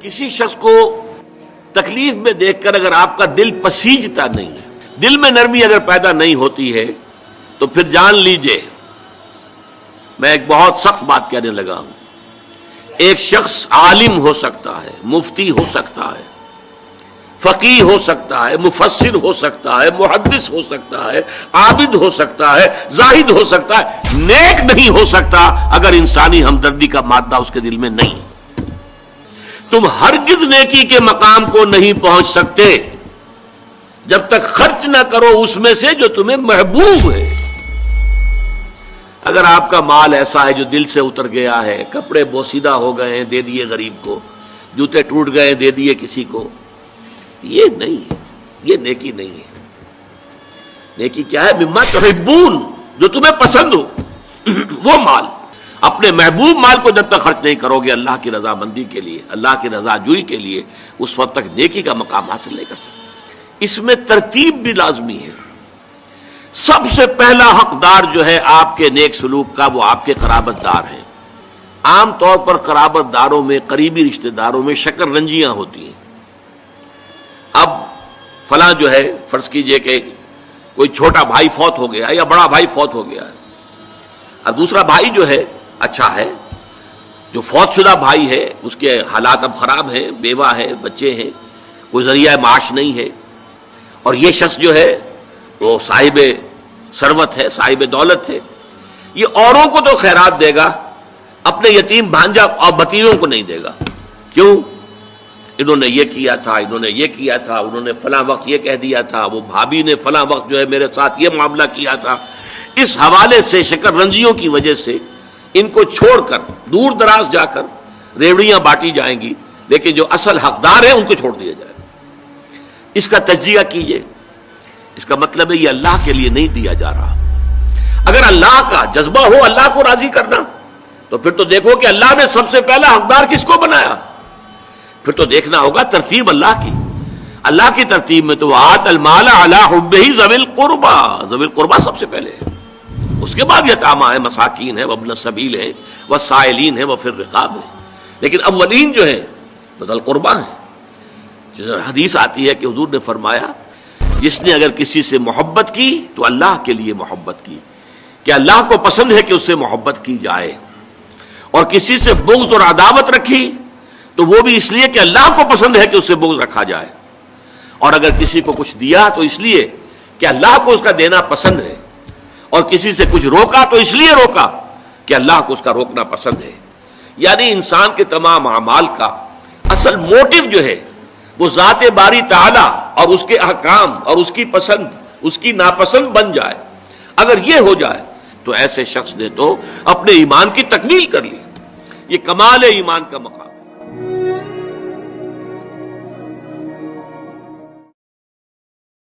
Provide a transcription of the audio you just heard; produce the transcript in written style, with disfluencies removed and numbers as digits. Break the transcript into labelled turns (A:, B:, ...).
A: کسی شخص کو تکلیف میں دیکھ کر اگر آپ کا دل پسیجتا نہیں ہے، دل میں نرمی اگر پیدا نہیں ہوتی ہے، تو پھر جان لیجئے میں ایک بہت سخت بات کہنے لگا ہوں۔ ایک شخص عالم ہو سکتا ہے، مفتی ہو سکتا ہے، فقیہ ہو سکتا ہے، مفسر ہو سکتا ہے، محدث ہو سکتا ہے، عابد ہو سکتا ہے، زاہد ہو سکتا ہے، نیک نہیں ہو سکتا اگر انسانی ہمدردی کا مادہ اس کے دل میں نہیں ہے۔ تم ہرگز نیکی کے مقام کو نہیں پہنچ سکتے جب تک خرچ نہ کرو اس میں سے جو تمہیں محبوب ہے۔ اگر آپ کا مال ایسا ہے جو دل سے اتر گیا ہے، کپڑے بوسیدہ ہو گئے ہیں دے دیے غریب کو، جوتے ٹوٹ گئے دے دیے کسی کو، یہ نہیں ہے، یہ نیکی نہیں ہے۔ نیکی کیا ہے؟ مما تحبون، جو تمہیں پسند ہو وہ مال۔ اپنے محبوب مال کو جب تک خرچ نہیں کرو گے اللہ کی رضا مندی کے لیے، اللہ کی رضا جوئی کے لیے، اس وقت تک نیکی کا مقام حاصل نہیں کر سکتے۔ اس میں ترتیب بھی لازمی ہے۔ سب سے پہلا حقدار جو ہے آپ کے نیک سلوک کا وہ آپ کے قرابت دار ہیں۔ عام طور پر قرابت داروں میں، قریبی رشتہ داروں میں شکر رنجیاں ہوتی ہیں۔ اب فلاں جو ہے، فرض کیجئے کہ کوئی چھوٹا بھائی فوت ہو گیا یا بڑا بھائی فوت ہو گیا ہے، اور دوسرا بھائی جو ہے اچھا ہے، جو فوت شدہ بھائی ہے اس کے حالات اب خراب ہیں، بیوہ ہے، بچے ہیں، کوئی ذریعہ معاش نہیں ہے، اور یہ شخص جو ہے وہ صاحب ثروت ہے، صاحب دولت ہے، یہ اوروں کو تو خیرات دے گا، اپنے یتیم بھانجا اور بتیروں کو نہیں دے گا۔ کیوں؟ انہوں نے یہ کیا تھا، انہوں نے یہ کیا تھا، انہوں نے فلاں وقت یہ کہہ دیا تھا، وہ بھابھی نے فلاں وقت جو ہے میرے ساتھ یہ معاملہ کیا تھا۔ اس حوالے سے شکر رنجیوں کی وجہ سے ان کو چھوڑ کر دور دراز جا کر ریوڑیاں بانٹی جائیں گی، لیکن جو اصل حقدار ہیں ان کو چھوڑ دیا جائے گا۔ اس کا تجزیہ کیجئے، اس کا مطلب ہے یہ اللہ کے لیے نہیں دیا جا رہا۔ اگر اللہ کا جذبہ ہو اللہ کو راضی کرنا، تو پھر تو دیکھو کہ اللہ نے سب سے پہلا حقدار کس کو بنایا، پھر تو دیکھنا ہوگا ترتیب اللہ کی۔ اللہ کی ترتیب میں تو آت المال علی حبہ ذوی القربى، ذوی القربى سب سے پہلے ہے، اس کے بعد یتامى ہے، مساکین ہے، وابن السبیل ہے، والسائلین ہے، وفی الرقاب ہے، لیکن اولین جو ہے ذوی القربى ہے۔ حدیث آتی ہے کہ حضور نے فرمایا جس نے اگر کسی سے محبت کی تو اللہ کے لیے محبت کی، کہ اللہ کو پسند ہے کہ اس سے محبت کی جائے، اور کسی سے بغض اور عداوت رکھی تو وہ بھی اس لیے کہ اللہ کو پسند ہے کہ اس سے بغض رکھا جائے، اور اگر کسی کو کچھ دیا تو اس لیے کہ اللہ کو اس کا دینا پسند ہے، اور کسی سے کچھ روکا تو اس لیے روکا کہ اللہ کو اس کا روکنا پسند ہے۔ یعنی انسان کے تمام اعمال کا اصل موٹو جو ہے وہ ذات باری تعالی اور اس کے احکام اور اس کی پسند، اس کی ناپسند بن جائے۔ اگر یہ ہو جائے تو ایسے شخص نے تو اپنے ایمان کی تکمیل کر لی، یہ کمال ایمان کا مقام ہے۔